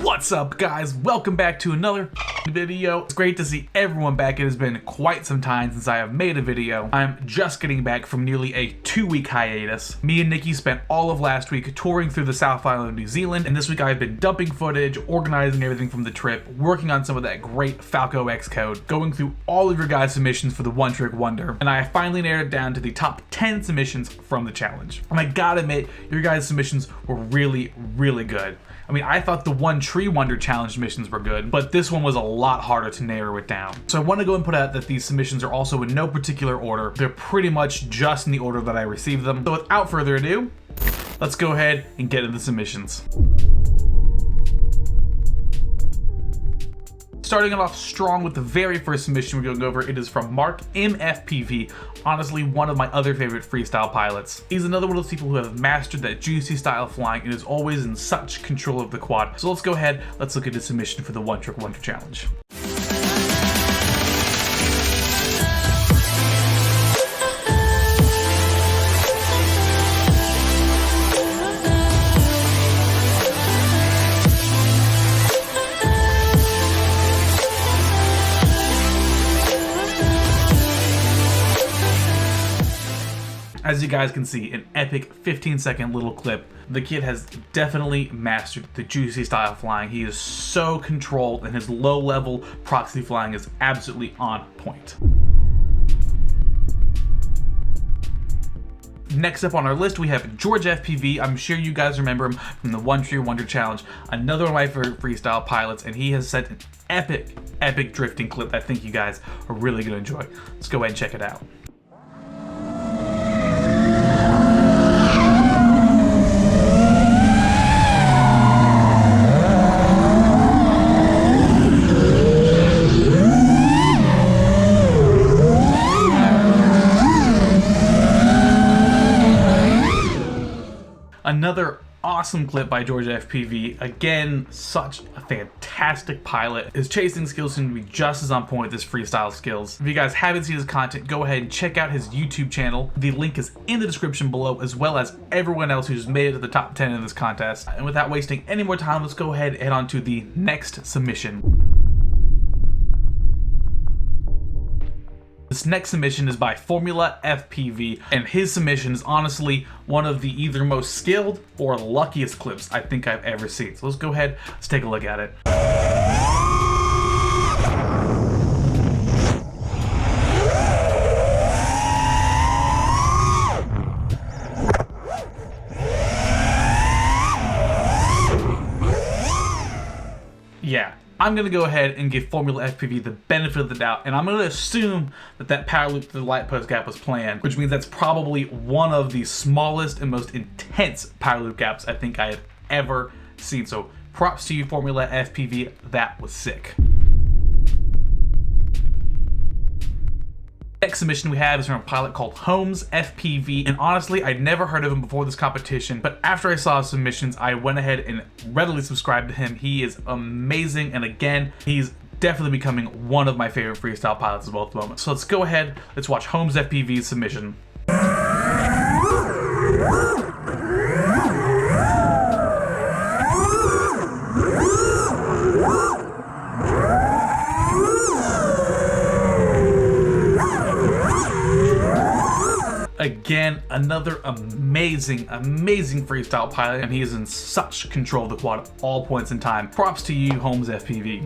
What's up, guys? Welcome back to another video. It's great to see everyone back. It has been quite some time since I have made a video. I'm just getting back from nearly a 2-week hiatus. Me and Nikki spent all of last week touring through the South Island of New Zealand, and this week I've been dumping footage, organizing everything from the trip, working on some of that great Falco X code, going through all of your guys' submissions for the One Trick Wonder, and I finally narrowed it down to the top 10 submissions from the challenge. And I gotta admit, your guys' submissions were really, really good. I mean, I thought the One Tree Wonder challenge missions were good, but this one was a lot harder to narrow it down. So I want to go and put out that these submissions are also in no particular order. They're pretty much just in the order that I received them. So without further ado, let's go ahead and get into the submissions. Starting it off strong with the very first submission we're going to go over, it is from Mark FPV. Honestly, one of my other favorite freestyle pilots. He's another one of those people who have mastered that juicy style of flying and is always in such control of the quad. So let's go ahead, let's look at his submission for the One Trick Wonder Challenge. As you guys can see, an epic 15-second little clip. The kid has definitely mastered the juicy style flying. He is so controlled, and his low-level proxy flying is absolutely on point. Next up on our list, we have George FPV. I'm sure you guys remember him from the One Tree Wonder Challenge. Another one of my favorite freestyle pilots, and he has sent an epic drifting clip that I think you guys are really going to enjoy. Let's go ahead and check it out. Another awesome clip by George FPV. Again, such a fantastic pilot. His chasing skills seem to be just as on point with his freestyle skills. If you guys haven't seen his content, go ahead and check out his YouTube channel. The link is in the description below, as well as everyone else who's made it to the top 10 in this contest. And without wasting any more time, let's go ahead and head on to the next submission. This next submission is by Formula FPV, and his submission is honestly one of the either most skilled or luckiest clips I think I've ever seen. So let's go ahead, let's take a look at it. Yeah. I'm going to go ahead and give Formula FPV the benefit of the doubt, and I'm going to assume that that power loop to the light post gap was planned, which means that's probably one of the smallest and most intense power loop gaps I think I have ever seen. So props to you, Formula FPV, that was sick. Next submission we have is from a pilot called Holmes FPV, and honestly, I'd never heard of him before this competition, but after I saw his submissions, I went ahead and readily subscribed to him. He is amazing, and again, he's definitely becoming one of my favorite freestyle pilots as well at the moment. So let's go ahead, let's watch Holmes FPV's submission. Again, another amazing freestyle pilot, and he is in such control of the quad at all points in time. Props to you, Holmes FPV.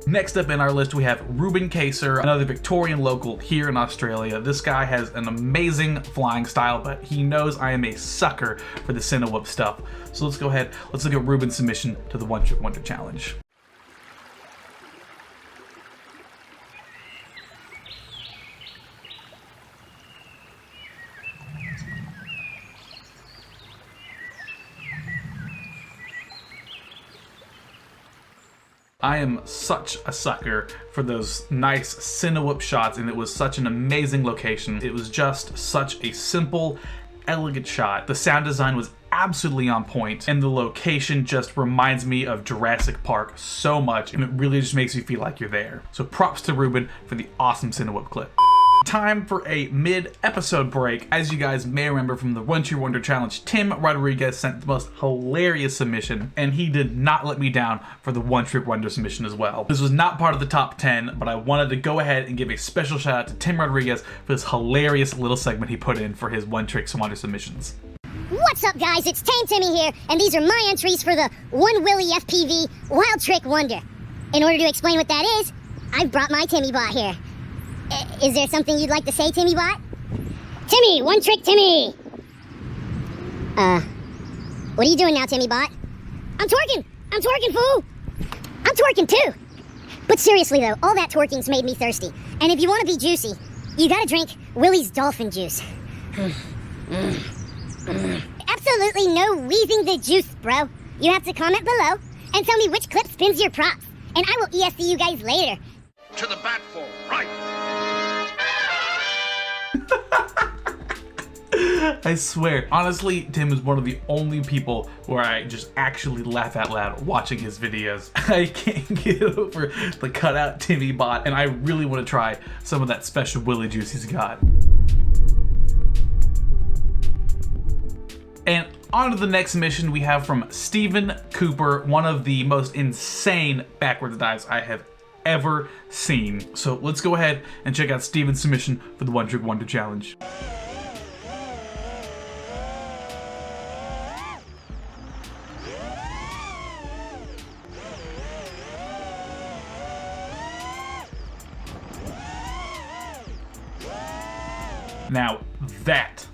Next up in our list, we have Reuben K Sir, another Victorian local here in Australia. This guy has an amazing flying style, but he knows I am a sucker for the Cinewhoop stuff. So let's go ahead, let's look at Reuben's submission to the One Trick Wonder Challenge. I am such a sucker for those nice Cinewhoop shots, and it was such an amazing location. It was just such a simple, elegant shot. The sound design was absolutely on point, and the location just reminds me of Jurassic Park so much, and it really just makes you feel like you're there. So props to Reuben for the awesome Cinewhoop clip. Time for a mid-episode break. As you guys may remember from the One Tree Wonder Challenge, Tim Rodriguez sent the most hilarious submission, and he did not let me down for the One Trip Wonder submission as well. This was not part of the top 10, but I wanted to go ahead and give a special shout out to Tim Rodriguez for this hilarious little segment he put in for his One Trick Wonder submissions. What's up, guys? It's Tame Timmy here, and these are my entries for the One Willy FPV Wild Trick Wonder. In order to explain what that is, I've brought my Timmy bot here. Is there something you'd like to say, Timmy bot? Timmy, one trick Timmy! What are you doing now, Timmy bot? I'm twerking! I'm twerking, fool! I'm twerking too! But seriously though, all that twerking's made me thirsty. And if you want to be juicy, you gotta drink Willy's dolphin juice. Absolutely no wheezing the juice, bro. You have to comment below and tell me which clip spins your props. And I will ESC you guys later. To the bat for right! I swear, honestly, Tim is one of the only people where I just actually laugh out loud watching his videos. I can't get over the cutout Timmy bot, and I really want to try some of that special Willy juice he's got. And on to the next mission we have from Stephen Cooper, one of the most insane backwards dives I have ever seen. So let's go ahead and check out Stephen's submission for the One Trick Wonder Challenge. Now that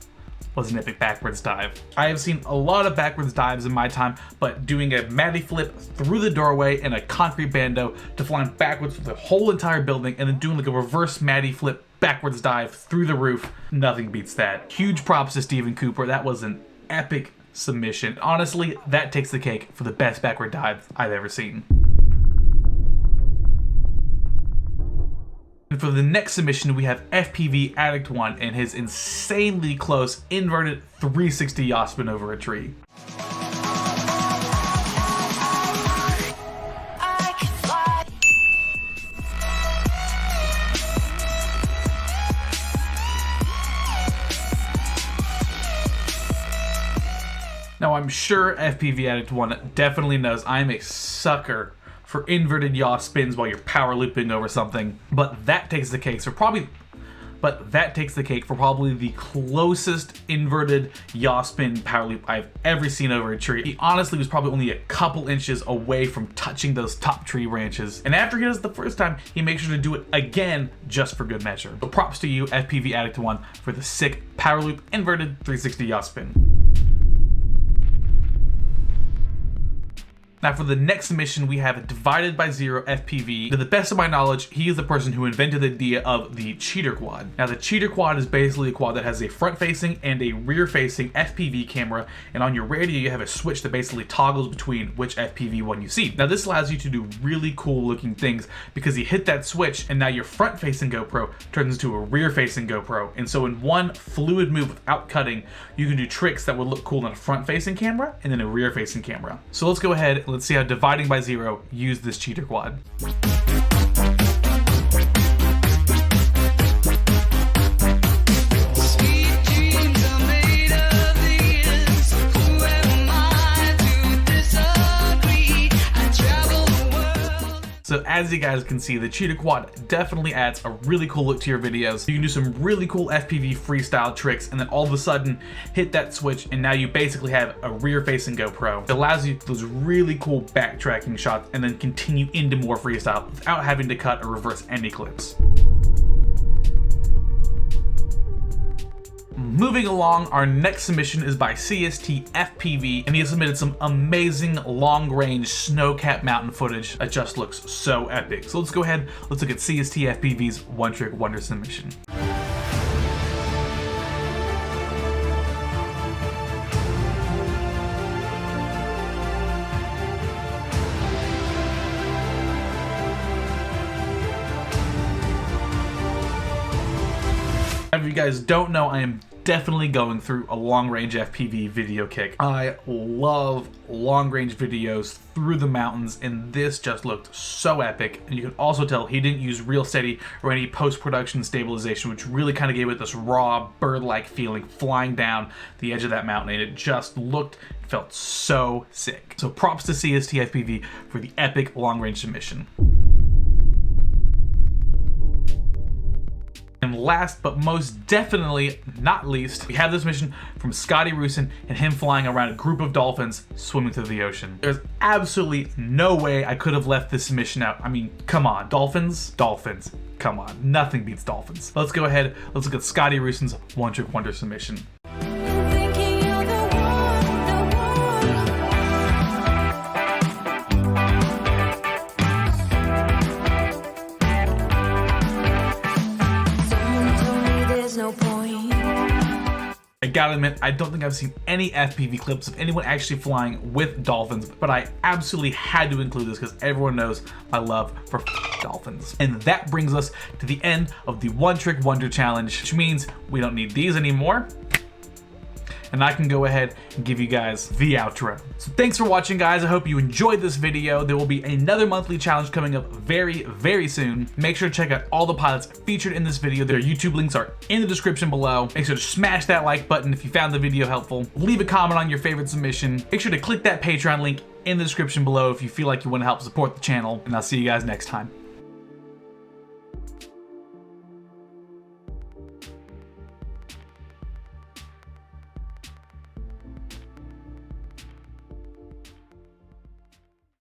was an epic backwards dive. I have seen a lot of backwards dives in my time, but doing a Matty flip through the doorway and a concrete bando to flying backwards for the whole entire building and then doing like a reverse Matty flip backwards dive through the roof, nothing beats that. Huge props to Stephen Cooper. That was an epic submission. Honestly, that takes the cake for the best backward dive I've ever seen. And for the next submission, we have FPV Addict One and his insanely close inverted 360 yaw spin over a tree. Now I'm sure FPV Addict One definitely knows I'm a sucker for inverted yaw spins while you're power looping over something, but that takes the cake for probably the closest inverted yaw spin power loop I've ever seen over a tree. He honestly was probably only a couple inches away from touching those top tree branches, and after he does it the first time, he makes sure to do it again just for good measure. So props to you, FPV Addict One, for the sick power loop inverted 360 yaw spin. Now for the next mission, we have Divided by Zero FPV. To the best of my knowledge, he is the person who invented the idea of the cheater quad. Now the cheater quad is basically a quad that has a front-facing and a rear-facing FPV camera, and on your radio you have a switch that basically toggles between which FPV one you see. Now this allows you to do really cool looking things because you hit that switch and now your front-facing GoPro turns into a rear-facing GoPro, and so in one fluid move without cutting, you can do tricks that would look cool on a front-facing camera and then a rear-facing camera. So let's go ahead and let's see how Dividing by Zero used this cheater quad. So as you guys can see, the cheater quad definitely adds a really cool look to your videos. You can do some really cool FPV freestyle tricks and then all of a sudden hit that switch and now you basically have a rear facing GoPro. It allows you those really cool backtracking shots and then continue into more freestyle without having to cut or reverse any clips. Moving along, our next submission is by CST FPV, and he has submitted some amazing long-range snow-capped mountain footage that just looks so epic. So let's go ahead, let's look at CST FPV's One Trick Wonder submission. If you guys don't know, I am definitely going through a long-range FPV video kick. I love long-range videos through the mountains, and this just looked so epic. And you can also tell he didn't use real steady or any post-production stabilization, which really kind of gave it this raw bird-like feeling flying down the edge of that mountain, and it just felt so sick. So props to CST FPV for the epic long-range submission. And last but most definitely not least, we have this mission from Scotty and him flying around a group of dolphins swimming through the ocean. There's absolutely no way I could have left this mission out. I mean, come on, dolphins, come on, nothing beats dolphins. Let's go ahead, let's look at Scotty Ruson's One Trick Wonder submission. I gotta admit, I don't think I've seen any FPV clips of anyone actually flying with dolphins, but I absolutely had to include this because everyone knows my love for dolphins. And that brings us to the end of the One Trick Wonder Challenge, which means we don't need these anymore. And I can go ahead and give you guys the outro. So thanks for watching, guys. I hope you enjoyed this video. There will be another monthly challenge coming up very, very soon. Make sure to check out all the pilots featured in this video. Their YouTube links are in the description below. Make sure to smash that like button if you found the video helpful. Leave a comment on your favorite submission. Make sure to click that Patreon link in the description below if you feel like you want to help support the channel. And I'll see you guys next time.